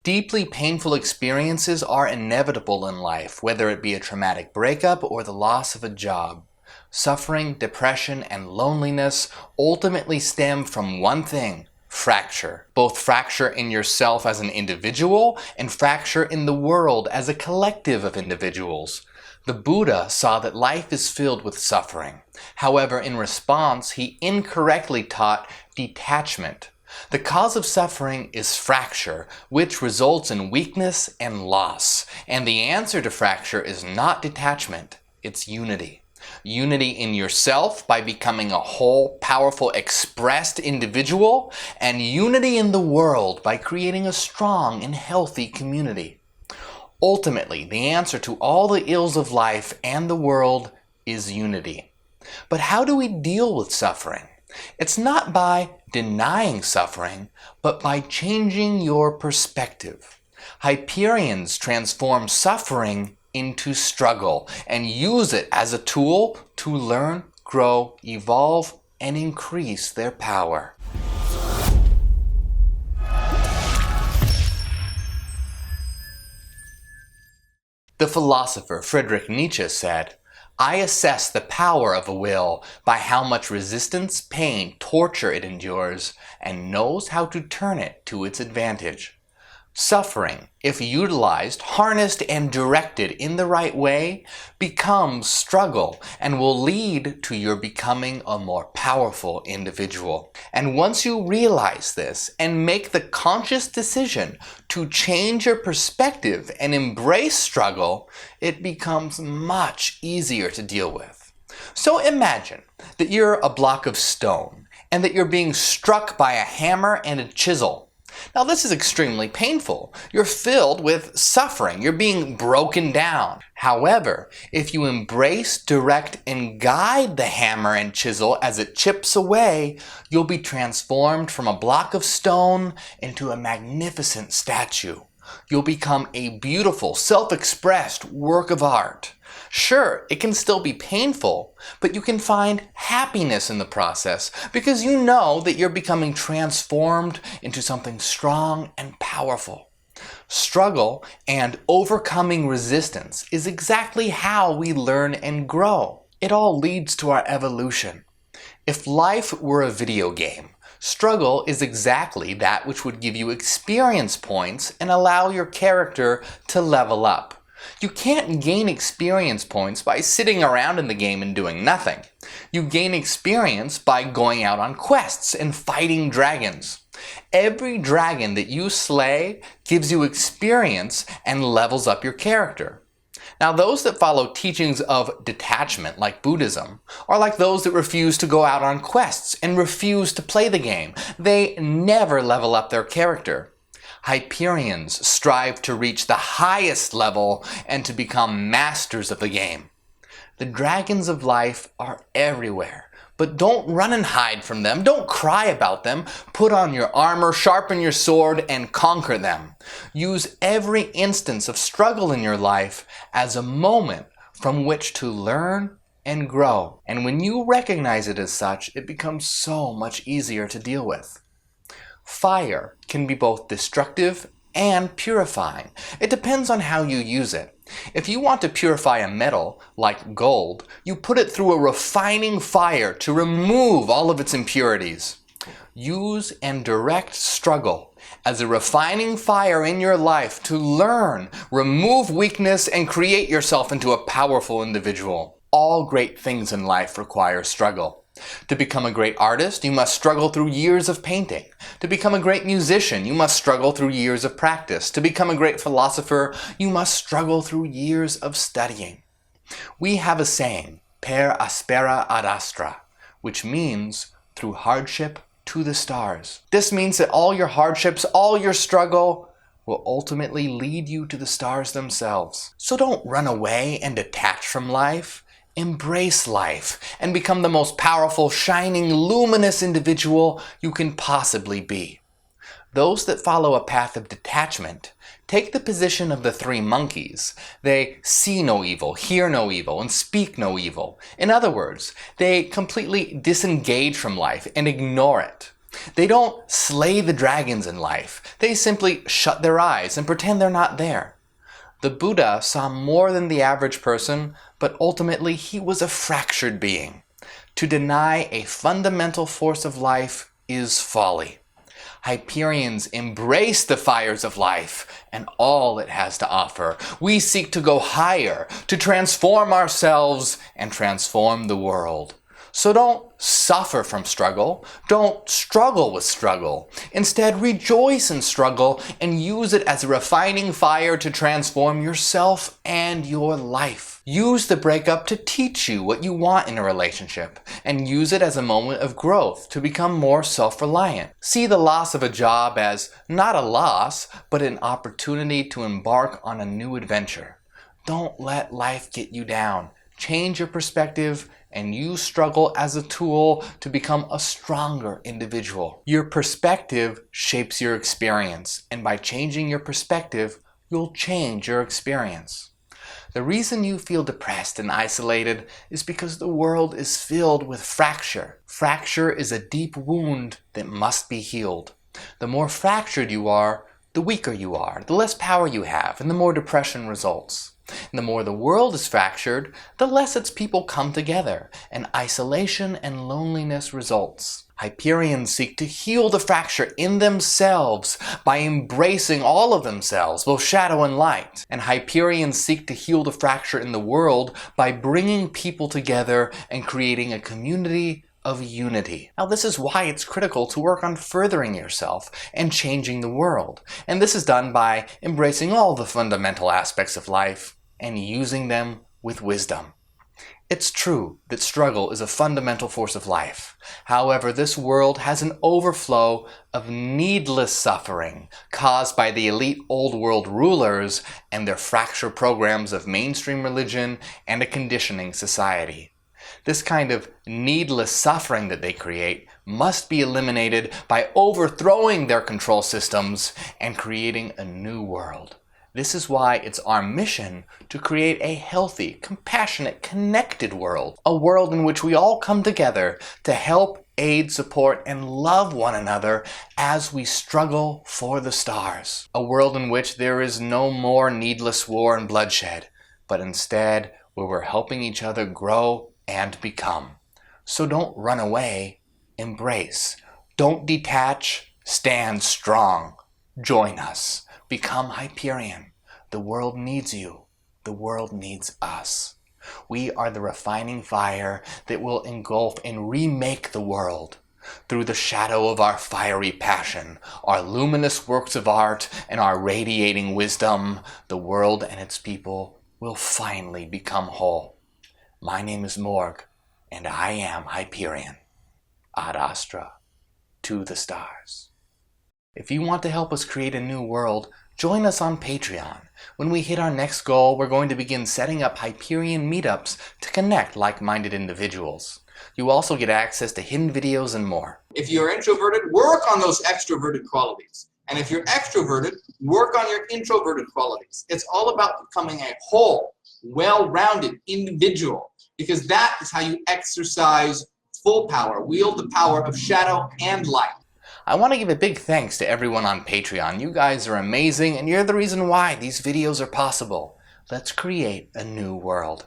Deeply painful experiences are inevitable in life, whether it be a traumatic breakup or the loss of a job. Suffering, depression, and loneliness ultimately stem from one thing: fracture. Both fracture in yourself as an individual and fracture in the world as a collective of individuals. The Buddha saw that life is filled with suffering. However, in response, he incorrectly taught detachment. The cause of suffering is fracture, which results in weakness and loss. And the answer to fracture is not detachment, it's unity. Unity in yourself by becoming a whole, powerful, expressed individual, and unity in the world by creating a strong and healthy community. Ultimately, the answer to all the ills of life and the world is unity. But how do we deal with suffering? It's not by denying suffering, but by changing your perspective. Hyperions transform suffering into struggle and use it as a tool to learn, grow, evolve, and increase their power. The philosopher Friedrich Nietzsche said, "I assess the power of a will by how much resistance, pain, torture it endures, and knows how to turn it to its advantage." Suffering, if utilized, harnessed, and directed in the right way, becomes struggle and will lead to your becoming a more powerful individual. And once you realize this and make the conscious decision to change your perspective and embrace struggle, it becomes much easier to deal with. So imagine that you're a block of stone and that you're being struck by a hammer and a chisel. Now this is extremely painful. You're filled with suffering. You're being broken down. However, if you embrace, direct, and guide the hammer and chisel as it chips away, you'll be transformed from a block of stone into a magnificent statue. You'll become a beautiful, self-expressed work of art. Sure, it can still be painful, but you can find happiness in the process because you know that you're becoming transformed into something strong and powerful. Struggle and overcoming resistance is exactly how we learn and grow. It all leads to our evolution. If life were a video game, struggle is exactly that which would give you experience points and allow your character to level up. You can't gain experience points by sitting around in the game and doing nothing. You gain experience by going out on quests and fighting dragons. Every dragon that you slay gives you experience and levels up your character. Now, those that follow teachings of detachment, like Buddhism, are like those that refuse to go out on quests and refuse to play the game. They never level up their character. Hyperions strive to reach the highest level and to become masters of the game. The dragons of life are everywhere, but don't run and hide from them. Don't cry about them. Put on your armor, sharpen your sword, and conquer them. Use every instance of struggle in your life as a moment from which to learn and grow. And when you recognize it as such, it becomes so much easier to deal with. Fire can be both destructive and purifying. It depends on how you use it. If you want to purify a metal, like gold, you put it through a refining fire to remove all of its impurities. Use and direct struggle as a refining fire in your life to learn, remove weakness, and create yourself into a powerful individual. All great things in life require struggle. To become a great artist, you must struggle through years of painting. To become a great musician, you must struggle through years of practice. To become a great philosopher, you must struggle through years of studying. We have a saying, per aspera ad astra, which means through hardship to the stars. This means that all your hardships, all your struggle, will ultimately lead you to the stars themselves. So don't run away and detach from life. Embrace life and become the most powerful, shining, luminous individual you can possibly be. Those that follow a path of detachment take the position of the three monkeys. They see no evil, hear no evil, and speak no evil. In other words, they completely disengage from life and ignore it. They don't slay the dragons in life. They simply shut their eyes and pretend they're not there. The Buddha saw more than the average person, but ultimately he was a fractured being. To deny a fundamental force of life is folly. Hyperions embrace the fires of life and all it has to offer. We seek to go higher, to transform ourselves and transform the world. So don't suffer from struggle. Don't struggle with struggle. Instead, rejoice in struggle and use it as a refining fire to transform yourself and your life. Use the breakup to teach you what you want in a relationship, and use it as a moment of growth to become more self-reliant. See the loss of a job as not a loss, but an opportunity to embark on a new adventure. Don't let life get you down. Change your perspective and use struggle as a tool to become a stronger individual. Your perspective shapes your experience, and by changing your perspective, you'll change your experience. The reason you feel depressed and isolated is because the world is filled with fracture. Fracture is a deep wound that must be healed. The more fractured you are, the weaker you are, the less power you have, and the more depression results. And the more the world is fractured, the less its people come together, and isolation and loneliness results. Hyperions seek to heal the fracture in themselves by embracing all of themselves, both shadow and light. And Hyperions seek to heal the fracture in the world by bringing people together and creating a community of unity. Now, this is why it's critical to work on furthering yourself and changing the world. And this is done by embracing all the fundamental aspects of life and using them with wisdom. It's true that struggle is a fundamental force of life. However, this world has an overflow of needless suffering caused by the elite old world rulers and their fracture programs of mainstream religion and a conditioning society. This kind of needless suffering that they create must be eliminated by overthrowing their control systems and creating a new world. This is why it's our mission to create a healthy, compassionate, connected world. A world in which we all come together to help, aid, support, and love one another as we struggle for the stars. A world in which there is no more needless war and bloodshed, but instead where we're helping each other grow and become. So don't run away, embrace. Don't detach, stand strong. Join us. Become Hyperion. The world needs you. The world needs us. We are the refining fire that will engulf and remake the world. Through the shadow of our fiery passion, our luminous works of art, and our radiating wisdom, the world and its people will finally become whole. My name is Morgue, and I am Hyperion. Ad Astra, to the stars. If you want to help us create a new world, join us on Patreon. When we hit our next goal, we're going to begin setting up Hyperion meetups to connect like-minded individuals. You also get access to hidden videos and more. If you're introverted, work on those extroverted qualities. And if you're extroverted, work on your introverted qualities. It's all about becoming a whole, well-rounded individual, because that is how you exercise full power, wield the power of shadow and light. I want to give a big thanks to everyone on Patreon. You guys are amazing, and you're the reason why these videos are possible. Let's create a new world.